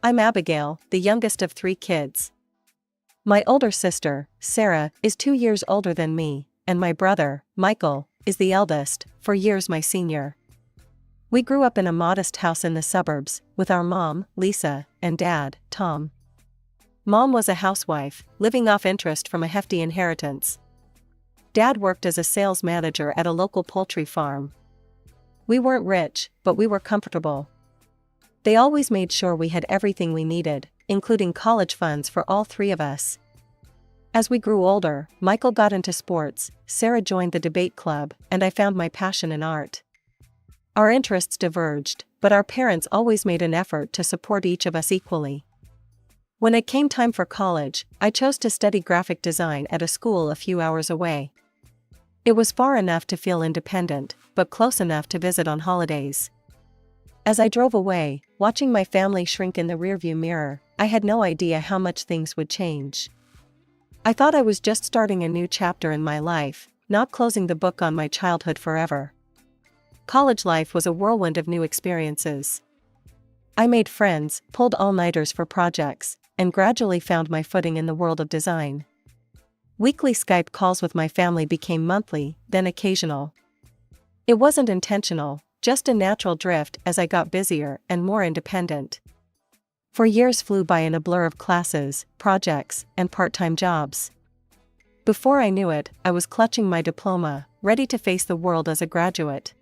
I'm Abigail, the youngest of 3 kids. My older sister, Sarah, is 2 years older than me, and my brother, Michael, is the eldest, 4 years my senior. We grew up in a modest house in the suburbs, with our mom, Lisa, and dad, Tom. Mom was a housewife, living off interest from a hefty inheritance. Dad worked as a sales manager at a local poultry farm. We weren't rich, but we were comfortable. They always made sure we had everything we needed, including college funds for all 3 of us. As we grew older, Michael got into sports, Sarah joined the debate club, and I found my passion in art. Our interests diverged, but our parents always made an effort to support each of us equally. When it came time for college, I chose to study graphic design at a school a few hours away. It was far enough to feel independent, but close enough to visit on holidays. As I drove away, watching my family shrink in the rearview mirror, I had no idea how much things would change. I thought I was just starting a new chapter in my life, not closing the book on my childhood forever. College life was a whirlwind of new experiences. I made friends, pulled all-nighters for projects, and gradually found my footing in the world of design. Weekly Skype calls with my family became monthly, then occasional. It wasn't intentional, just a natural drift as I got busier and more independent. 4 years flew by in a blur of classes, projects, and part-time jobs. Before I knew it, I was clutching my diploma, ready to face the world as a graduate.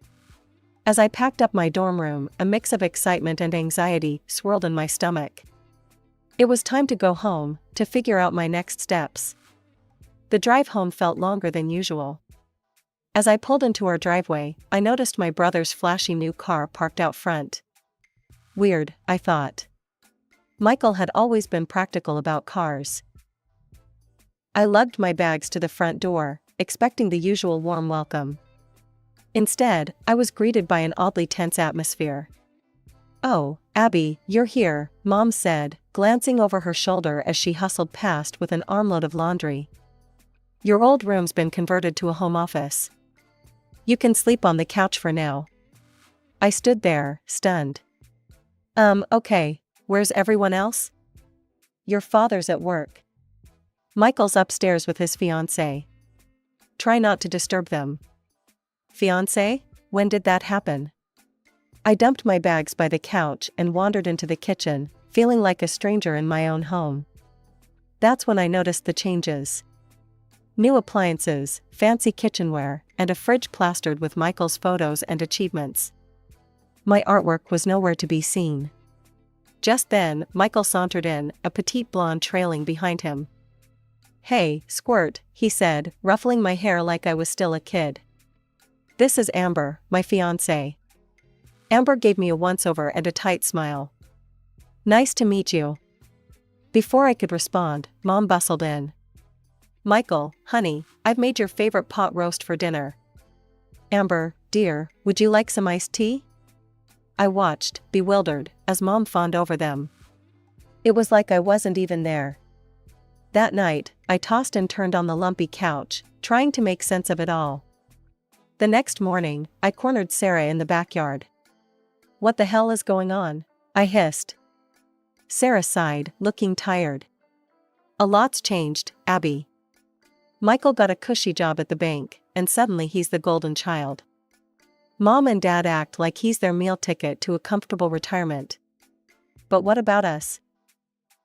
As I packed up my dorm room, a mix of excitement and anxiety swirled in my stomach. It was time to go home, to figure out my next steps. The drive home felt longer than usual. As I pulled into our driveway, I noticed my brother's flashy new car parked out front. Weird, I thought. Michael had always been practical about cars. I lugged my bags to the front door, expecting the usual warm welcome. Instead, I was greeted by an oddly tense atmosphere. "Oh, Abby, you're here," Mom said, glancing over her shoulder as she hustled past with an armload of laundry. "Your old room's been converted to a home office. You can sleep on the couch for now." I stood there, stunned. Okay, where's everyone else?" "Your father's at work. Michael's upstairs with his fiancée. Try not to disturb them." "Fiancée? When did that happen?" I dumped my bags by the couch and wandered into the kitchen, feeling like a stranger in my own home. That's when I noticed the changes. New appliances, fancy kitchenware, and a fridge plastered with Michael's photos and achievements. My artwork was nowhere to be seen. Just then, Michael sauntered in, a petite blonde trailing behind him. "Hey, Squirt," he said, ruffling my hair like I was still a kid. "This is Amber, my fiancée." Amber gave me a once-over and a tight smile. "Nice to meet you." Before I could respond, Mom bustled in. "Michael, honey, I've made your favorite pot roast for dinner." "Amber, dear, would you like some iced tea?" I watched, bewildered, as Mom fawned over them. It was like I wasn't even there. That night, I tossed and turned on the lumpy couch, trying to make sense of it all. The next morning, I cornered Sarah in the backyard. "What the hell is going on?" I hissed. Sarah sighed, looking tired. "A lot's changed, Abby. Michael got a cushy job at the bank, and suddenly he's the golden child. Mom and Dad act like he's their meal ticket to a comfortable retirement. But what about us?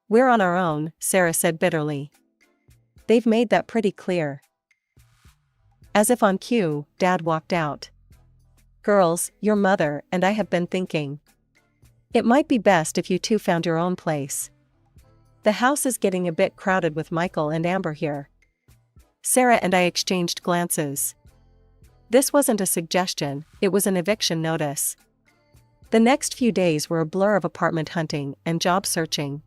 We're on our own," Sarah said bitterly. "They've made that pretty clear." As if on cue, Dad walked out. "Girls, your mother and I have been thinking. It might be best if you two found your own place. The house is getting a bit crowded with Michael and Amber here." Sarah and I exchanged glances. This wasn't a suggestion, it was an eviction notice. The next few days were a blur of apartment hunting and job searching.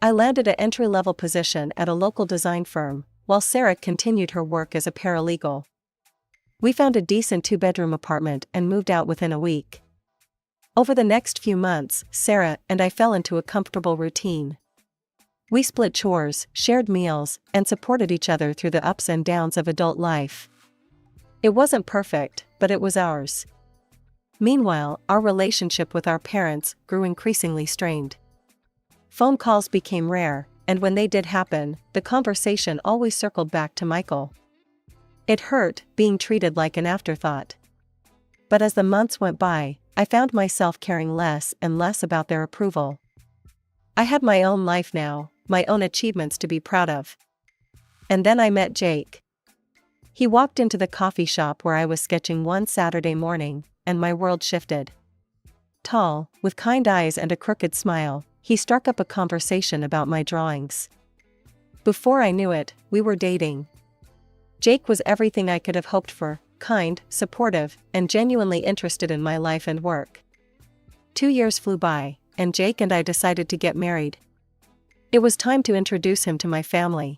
I landed an entry-level position at a local design firm, while Sarah continued her work as a paralegal. We found a decent 2-bedroom apartment and moved out within a week. Over the next few months, Sarah and I fell into a comfortable routine. We split chores, shared meals, and supported each other through the ups and downs of adult life. It wasn't perfect, but it was ours. Meanwhile, our relationship with our parents grew increasingly strained. Phone calls became rare, and when they did happen, the conversation always circled back to Michael. It hurt, being treated like an afterthought. But as the months went by, I found myself caring less and less about their approval. I had my own life now, my own achievements to be proud of. And then I met Jake. He walked into the coffee shop where I was sketching one Saturday morning, and my world shifted. Tall, with kind eyes and a crooked smile, he struck up a conversation about my drawings. Before I knew it, we were dating. Jake was everything I could have hoped for: kind, supportive, and genuinely interested in my life and work. 2 years flew by, and Jake and I decided to get married. It was time to introduce him to my family.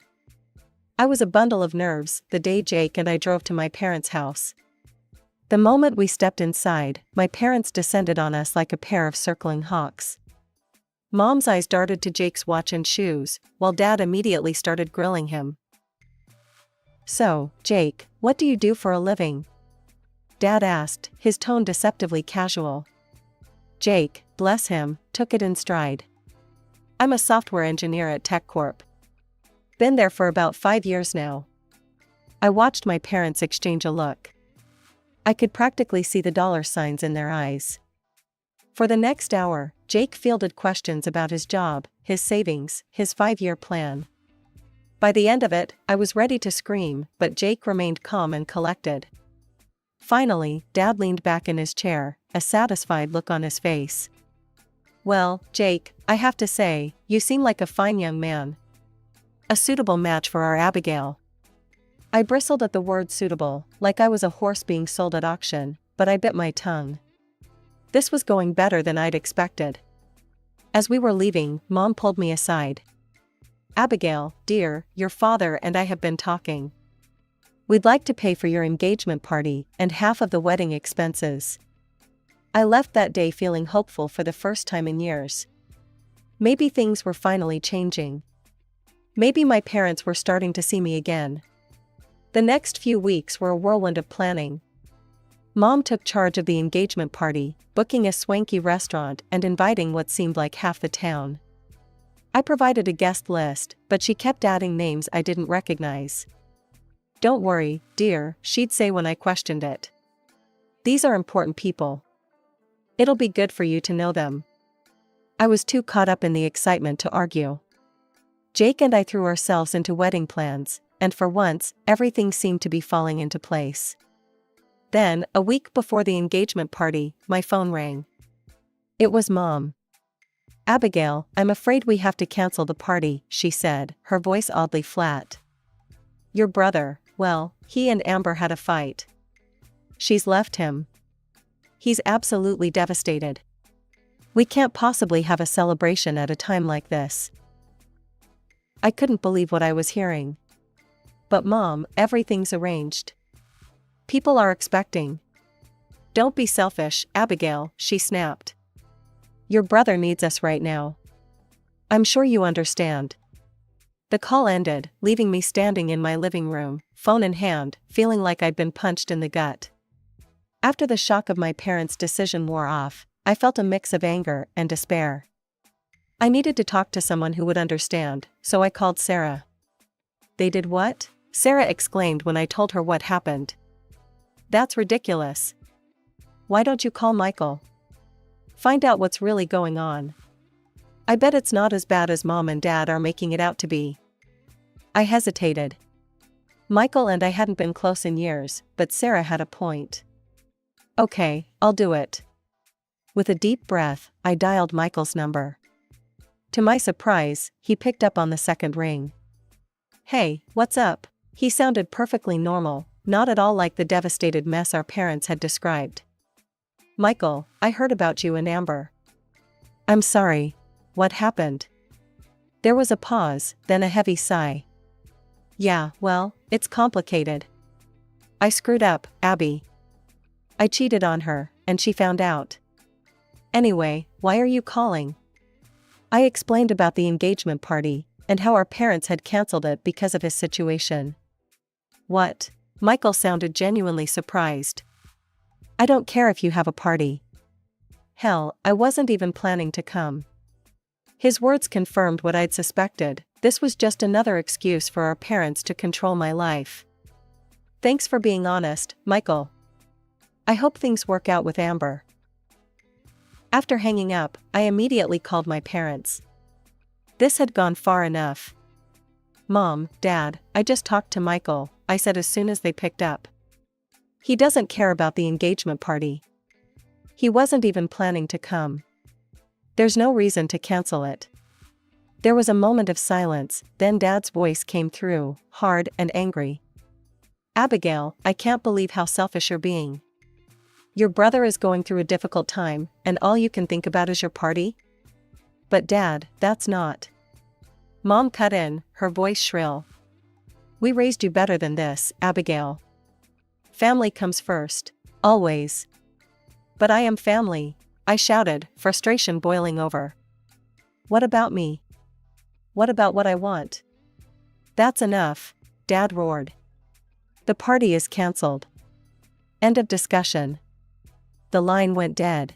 I was a bundle of nerves the day Jake and I drove to my parents' house. The moment we stepped inside, my parents descended on us like a pair of circling hawks. Mom's eyes darted to Jake's watch and shoes, while Dad immediately started grilling him. "So, Jake, what do you do for a living?" Dad asked, his tone deceptively casual. Jake, bless him, took it in stride. "I'm a software engineer at TechCorp. Been there for about 5 years now." I watched my parents exchange a look. I could practically see the dollar signs in their eyes. For the next hour, Jake fielded questions about his job, his savings, his 5-year plan. By the end of it, I was ready to scream, but Jake remained calm and collected. Finally, Dad leaned back in his chair, a satisfied look on his face. "Well, Jake, I have to say, you seem like a fine young man. A suitable match for our Abigail." I bristled at the word suitable, like I was a horse being sold at auction, but I bit my tongue. This was going better than I'd expected. As we were leaving, Mom pulled me aside. "Abigail, dear, your father and I have been talking. We'd like to pay for your engagement party and half of the wedding expenses." I left that day feeling hopeful for the first time in years. Maybe things were finally changing. Maybe my parents were starting to see me again. The next few weeks were a whirlwind of planning. Mom took charge of the engagement party, booking a swanky restaurant and inviting what seemed like half the town. I provided a guest list, but she kept adding names I didn't recognize. "Don't worry, dear," she'd say when I questioned it. "These are important people. It'll be good for you to know them." I was too caught up in the excitement to argue. Jake and I threw ourselves into wedding plans, and for once, everything seemed to be falling into place. Then, a week before the engagement party, my phone rang. It was Mom. "Abigail, I'm afraid we have to cancel the party," she said, her voice oddly flat. "Your brother, well, he and Amber had a fight. She's left him. He's absolutely devastated. We can't possibly have a celebration at a time like this." I couldn't believe what I was hearing. "But Mom, everything's arranged. People are expecting." "Don't be selfish, Abigail," she snapped. "Your brother needs us right now. I'm sure you understand." The call ended, leaving me standing in my living room, phone in hand, feeling like I'd been punched in the gut. After the shock of my parents' decision wore off, I felt a mix of anger and despair. I needed to talk to someone who would understand, so I called Sarah. "They did what?" Sarah exclaimed when I told her what happened. "That's ridiculous. Why don't you call Michael? Find out what's really going on. I bet it's not as bad as Mom and Dad are making it out to be." I hesitated. Michael and I hadn't been close in years, but Sarah had a point. "Okay, I'll do it." With a deep breath, I dialed Michael's number. To my surprise, he picked up on the second ring. "Hey, what's up?" He sounded perfectly normal, not at all like the devastated mess our parents had described. "Michael, I heard about you and Amber." "I'm sorry. What happened?" There was a pause, then a heavy sigh. "Yeah, well, it's complicated. I screwed up, Abby. I cheated on her, and she found out. Anyway, why are you calling?" I explained about the engagement party, and how our parents had cancelled it because of his situation. "What?" Michael sounded genuinely surprised. "I don't care if you have a party. Hell, I wasn't even planning to come." His words confirmed what I'd suspected. This was just another excuse for our parents to control my life. Thanks for being honest, Michael. I hope things work out with Amber. After hanging up, I immediately called my parents. This had gone far enough. Mom, Dad, I just talked to Michael, I said as soon as they picked up. He doesn't care about the engagement party. He wasn't even planning to come. There's no reason to cancel it. There was a moment of silence, then Dad's voice came through, hard and angry. Abigail, I can't believe how selfish you're being. Your brother is going through a difficult time, and all you can think about is your party? But Dad, that's not. Mom cut in, her voice shrill. We raised you better than this, Abigail. Family comes first. Always. But I am family, I shouted, frustration boiling over. What about me? What about what I want? That's enough, Dad roared. The party is cancelled. End of discussion. The line went dead.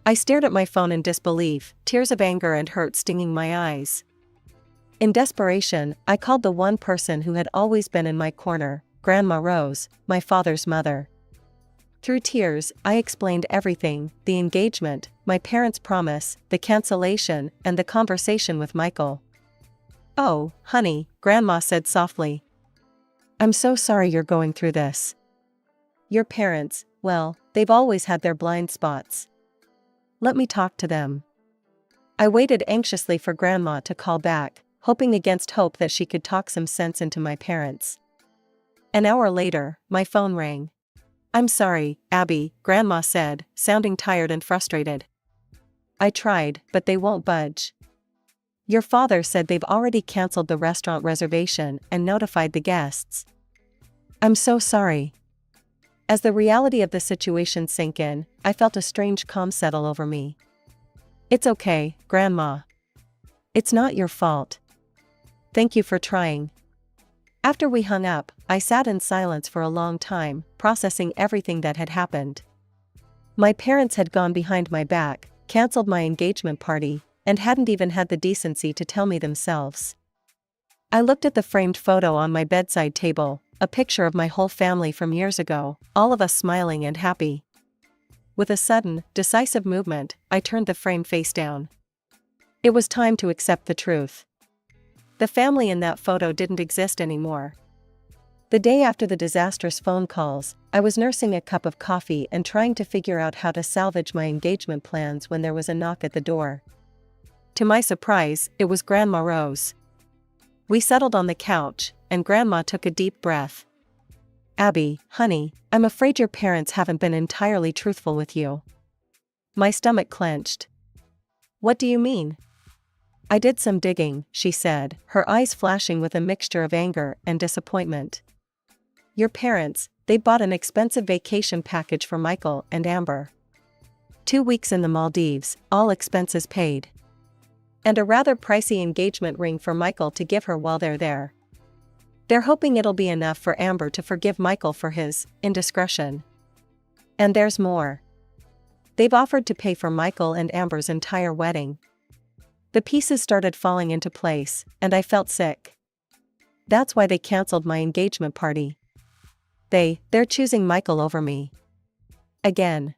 I stared at my phone in disbelief, tears of anger and hurt stinging my eyes. In desperation, I called the one person who had always been in my corner, Grandma Rose, my father's mother. Through tears, I explained everything, the engagement, my parents' promise, the cancellation, and the conversation with Michael. Oh, honey, Grandma said softly. I'm so sorry you're going through this. Your parents, well, they've always had their blind spots. Let me talk to them. I waited anxiously for Grandma to call back, hoping against hope that she could talk some sense into my parents. An hour later, my phone rang. I'm sorry, Abby, Grandma said, sounding tired and frustrated. I tried, but they won't budge. Your father said they've already canceled the restaurant reservation and notified the guests. I'm so sorry. As the reality of the situation sank in, I felt a strange calm settle over me. It's okay, Grandma. It's not your fault. Thank you for trying. After we hung up, I sat in silence for a long time, processing everything that had happened. My parents had gone behind my back, canceled my engagement party, and hadn't even had the decency to tell me themselves. I looked at the framed photo on my bedside table, a picture of my whole family from years ago, all of us smiling and happy. With a sudden, decisive movement, I turned the frame face down. It was time to accept the truth. The family in that photo didn't exist anymore. The day after the disastrous phone calls, I was nursing a cup of coffee and trying to figure out how to salvage my engagement plans when there was a knock at the door. To my surprise, it was Grandma Rose. We settled on the couch, and Grandma took a deep breath. Abby, honey, I'm afraid your parents haven't been entirely truthful with you. My stomach clenched. What do you mean? I did some digging, she said, her eyes flashing with a mixture of anger and disappointment. Your parents, they bought an expensive vacation package for Michael and Amber. 2 weeks in the Maldives, all expenses paid. And a rather pricey engagement ring for Michael to give her while they're there. They're hoping it'll be enough for Amber to forgive Michael for his indiscretion. And there's more. They've offered to pay for Michael and Amber's entire wedding. The pieces started falling into place, and I felt sick. That's why they canceled my engagement party. They're choosing Michael over me. Again.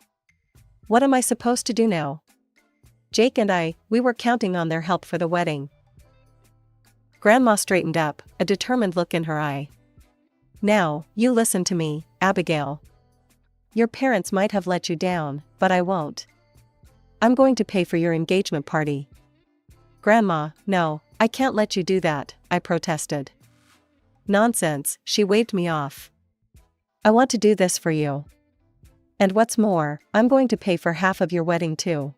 What am I supposed to do now? Jake and we were counting on their help for the wedding. Grandma straightened up, a determined look in her eye. Now, you listen to me, Abigail. Your parents might have let you down, but I won't. I'm going to pay for your engagement party. Grandma, no, I can't let you do that, I protested. Nonsense, she waved me off. I want to do this for you. And what's more, I'm going to pay for half of your wedding too.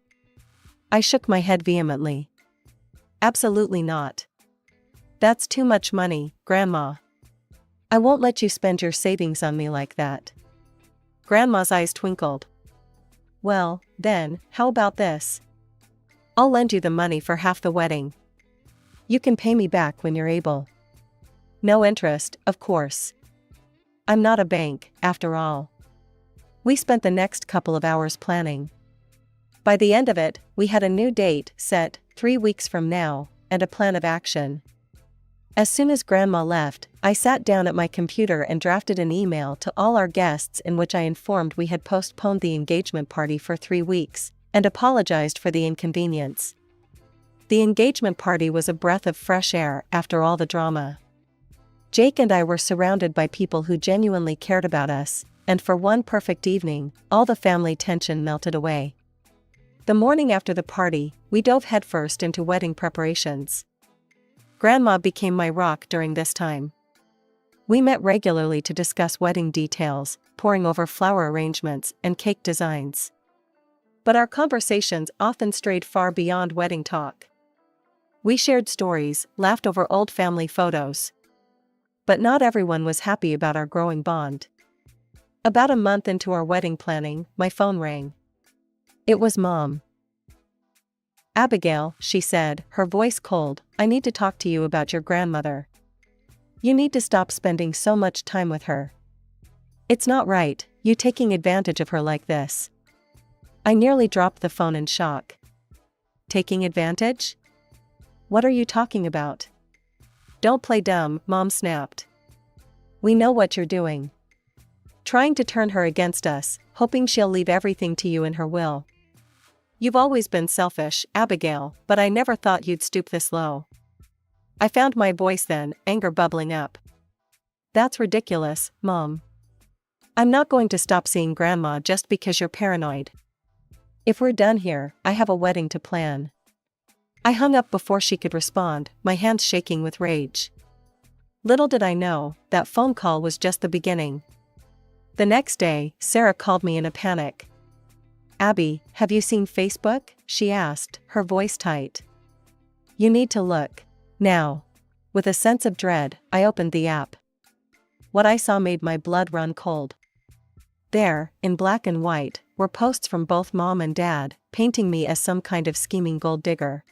I shook my head vehemently. Absolutely not. That's too much money, Grandma. I won't let you spend your savings on me like that. Grandma's eyes twinkled. Well, then, how about this? I'll lend you the money for half the wedding. You can pay me back when you're able. No interest, of course. I'm not a bank, after all. We spent the next couple of hours planning. By the end of it, we had a new date set, 3 weeks from now, and a plan of action. As soon as Grandma left, I sat down at my computer and drafted an email to all our guests in which I informed we had postponed the engagement party for 3 weeks, and apologized for the inconvenience. The engagement party was a breath of fresh air after all the drama. Jake and I were surrounded by people who genuinely cared about us, and for one perfect evening, all the family tension melted away. The morning after the party, we dove headfirst into wedding preparations. Grandma became my rock during this time. We met regularly to discuss wedding details, poring over flower arrangements and cake designs. But our conversations often strayed far beyond wedding talk. We shared stories, laughed over old family photos. But not everyone was happy about our growing bond. About a month into our wedding planning, my phone rang. It was Mom. "Abigail," she said, her voice cold, "I need to talk to you about your grandmother. You need to stop spending so much time with her. It's not right, you taking advantage of her like this." I nearly dropped the phone in shock. Taking advantage? What are you talking about? Don't play dumb, Mom snapped. We know what you're doing. Trying to turn her against us, hoping she'll leave everything to you in her will. You've always been selfish, Abigail, but I never thought you'd stoop this low. I found my voice then, anger bubbling up. That's ridiculous, Mom. I'm not going to stop seeing Grandma just because you're paranoid. If we're done here, I have a wedding to plan. I hung up before she could respond, my hands shaking with rage. Little did I know, that phone call was just the beginning. The next day, Sarah called me in a panic. "Abby, have you seen Facebook?" she asked, her voice tight. "You need to look. Now." With a sense of dread, I opened the app. What I saw made my blood run cold. There, in black and white, were posts from both Mom and Dad, painting me as some kind of scheming gold digger.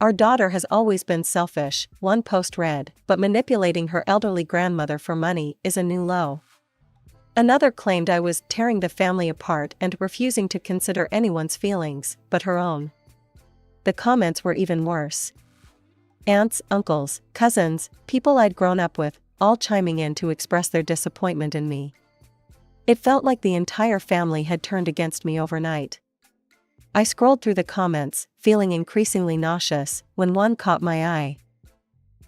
"Our daughter has always been selfish," one post read, "but manipulating her elderly grandmother for money is a new low." Another claimed I was tearing the family apart and refusing to consider anyone's feelings, but her own. The comments were even worse. Aunts, uncles, cousins, people I'd grown up with, all chiming in to express their disappointment in me. It felt like the entire family had turned against me overnight. I scrolled through the comments, feeling increasingly nauseous, when one caught my eye.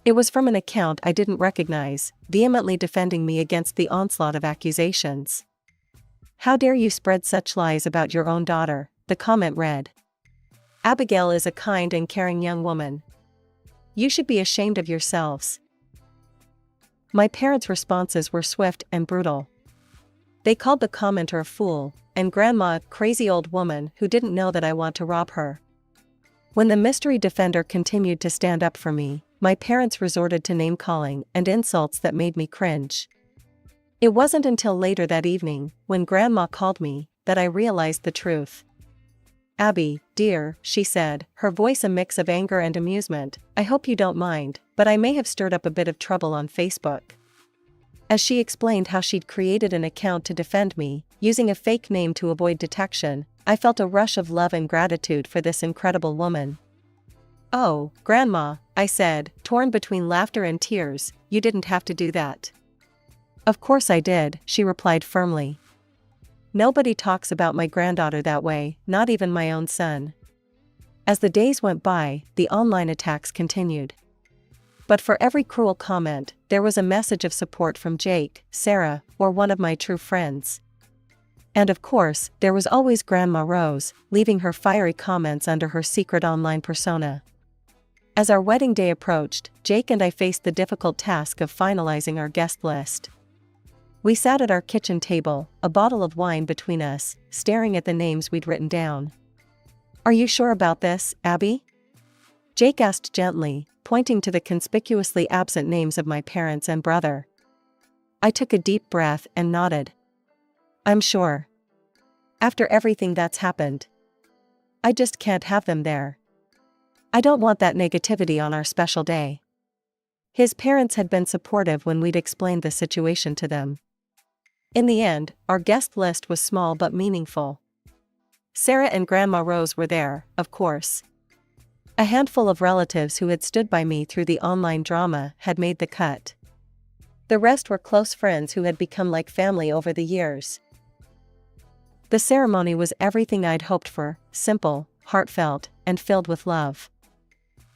It was from an account I didn't recognize, vehemently defending me against the onslaught of accusations. "How dare you spread such lies about your own daughter," the comment read. "Abigail is a kind and caring young woman. You should be ashamed of yourselves." My parents' responses were swift and brutal. They called the commenter a fool, and Grandma a crazy old woman who didn't know that I want to rob her. When the mystery defender continued to stand up for me, my parents resorted to name-calling and insults that made me cringe. It wasn't until later that evening, when Grandma called me, that I realized the truth. "Abby, dear," she said, her voice a mix of anger and amusement, "I hope you don't mind, but I may have stirred up a bit of trouble on Facebook." As she explained how she'd created an account to defend me, using a fake name to avoid detection, I felt a rush of love and gratitude for this incredible woman. "Oh, Grandma," I said, torn between laughter and tears, "you didn't have to do that." "Of course I did," she replied firmly. "Nobody talks about my granddaughter that way, not even my own son." As the days went by, the online attacks continued. But for every cruel comment, there was a message of support from Jake, Sarah, or one of my true friends. And of course, there was always Grandma Rose, leaving her fiery comments under her secret online persona. As our wedding day approached, Jake and I faced the difficult task of finalizing our guest list. We sat at our kitchen table, a bottle of wine between us, staring at the names we'd written down. "Are you sure about this, Abby?" Jake asked gently, pointing to the conspicuously absent names of my parents and brother. I took a deep breath and nodded. "I'm sure. After everything that's happened, I just can't have them there. I don't want that negativity on our special day." His parents had been supportive when we'd explained the situation to them. In the end, our guest list was small but meaningful. Sarah and Grandma Rose were there, of course. A handful of relatives who had stood by me through the online drama had made the cut. The rest were close friends who had become like family over the years. The ceremony was everything I'd hoped for, simple, heartfelt, and filled with love.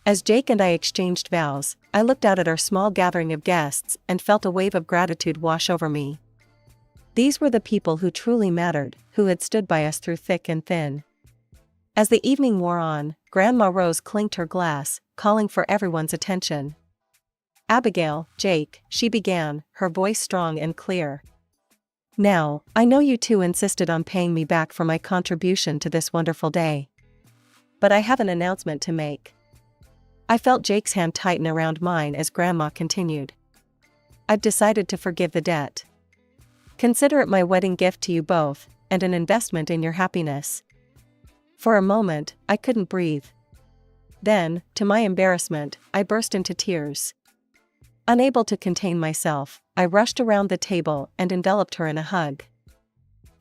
As Jake and I exchanged vows, I looked out at our small gathering of guests and felt a wave of gratitude wash over me. These were the people who truly mattered, who had stood by us through thick and thin. As the evening wore on, Grandma Rose clinked her glass, calling for everyone's attention. "Abigail, Jake," she began, her voice strong and clear. "Now, I know you two insisted on paying me back for my contribution to this wonderful day. But I have an announcement to make." I felt Jake's hand tighten around mine as Grandma continued. "I've decided to forgive the debt. Consider it my wedding gift to you both, and an investment in your happiness." For a moment, I couldn't breathe. Then, to my embarrassment, I burst into tears. Unable to contain myself, I rushed around the table and enveloped her in a hug.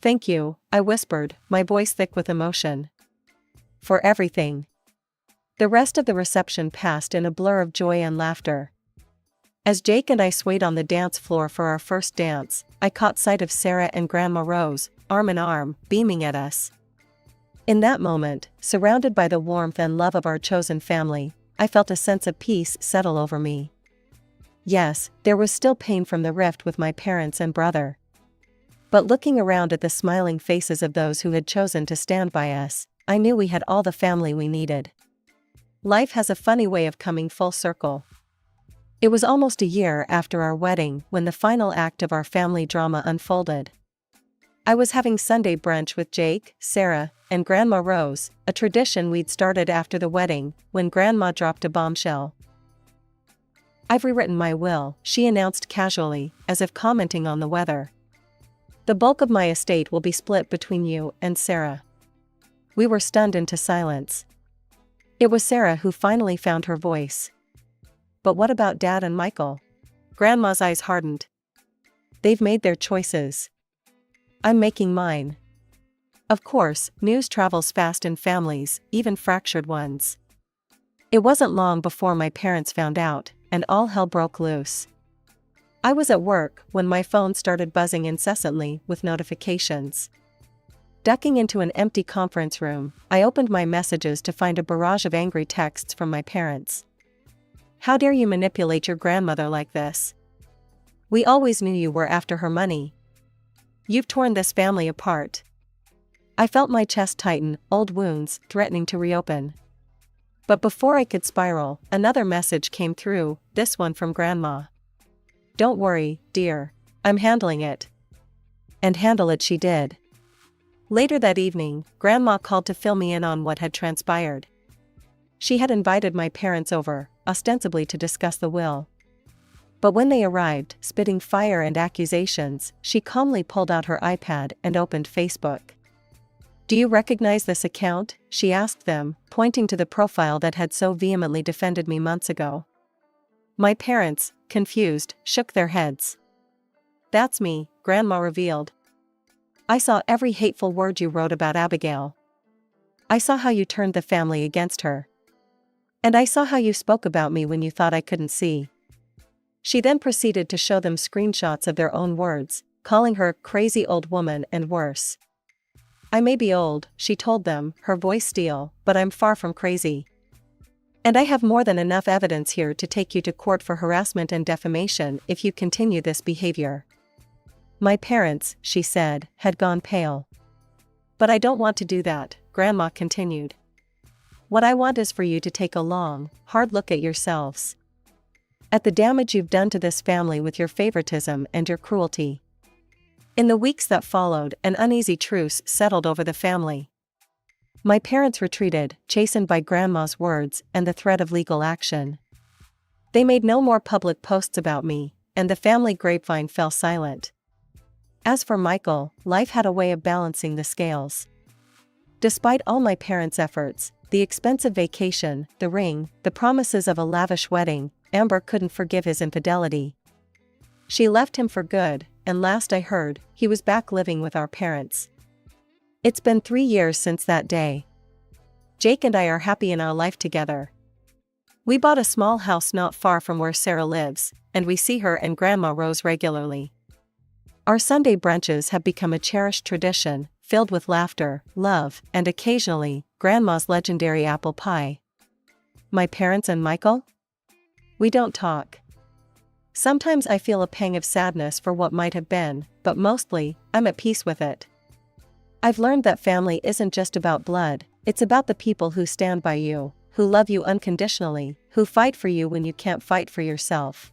"Thank you," I whispered, my voice thick with emotion. "For everything." The rest of the reception passed in a blur of joy and laughter. As Jake and I swayed on the dance floor for our first dance, I caught sight of Sarah and Grandma Rose, arm in arm, beaming at us. In that moment, surrounded by the warmth and love of our chosen family, I felt a sense of peace settle over me. Yes, there was still pain from the rift with my parents and brother. But looking around at the smiling faces of those who had chosen to stand by us, I knew we had all the family we needed. Life has a funny way of coming full circle. It was almost a year after our wedding when the final act of our family drama unfolded. I was having Sunday brunch with Jake, Sarah, and Grandma Rose, a tradition we'd started after the wedding, when Grandma dropped a bombshell. "I've rewritten my will," she announced casually, as if commenting on the weather. "The bulk of my estate will be split between you and Sarah." We were stunned into silence. It was Sarah who finally found her voice. "But what about Dad and Michael?" Grandma's eyes hardened. "They've made their choices. I'm making mine." Of course, news travels fast in families, even fractured ones. It wasn't long before my parents found out, and all hell broke loose. I was at work when my phone started buzzing incessantly with notifications. Ducking into an empty conference room, I opened my messages to find a barrage of angry texts from my parents. "How dare you manipulate your grandmother like this? We always knew you were after her money. You've torn this family apart." I felt my chest tighten, old wounds threatening to reopen. But before I could spiral, another message came through, this one from Grandma. "Don't worry, dear. I'm handling it." And handle it she did. Later that evening, Grandma called to fill me in on what had transpired. She had invited my parents over, ostensibly to discuss the will. But when they arrived, spitting fire and accusations, she calmly pulled out her iPad and opened Facebook. "Do you recognize this account?" she asked them, pointing to the profile that had so vehemently defended me months ago. My parents, confused, shook their heads. "That's me," Grandma revealed. "I saw every hateful word you wrote about Abigail. I saw how you turned the family against her. And I saw how you spoke about me when you thought I couldn't see." She then proceeded to show them screenshots of their own words, calling her crazy old woman and worse. "I may be old," she told them, her voice steel, "but I'm far from crazy. And I have more than enough evidence here to take you to court for harassment and defamation if you continue this behavior." My parents, she said, had gone pale. "But I don't want to do that," Grandma continued. "What I want is for you to take a long, hard look at yourselves. At the damage you've done to this family with your favoritism and your cruelty." In the weeks that followed, an uneasy truce settled over the family. My parents retreated, chastened by Grandma's words and the threat of legal action. They made no more public posts about me, and the family grapevine fell silent. As for Michael, life had a way of balancing the scales. Despite all my parents' efforts, the expensive vacation, the ring, the promises of a lavish wedding, Amber couldn't forgive his infidelity. She left him for good, and last I heard, he was back living with our parents. It's been 3 years since that day. Jake and I are happy in our life together. We bought a small house not far from where Sarah lives, and we see her and Grandma Rose regularly. Our Sunday brunches have become a cherished tradition, filled with laughter, love, and occasionally, Grandma's legendary apple pie. My parents and Michael? We don't talk. Sometimes I feel a pang of sadness for what might have been, but mostly, I'm at peace with it. I've learned that family isn't just about blood, it's about the people who stand by you, who love you unconditionally, who fight for you when you can't fight for yourself.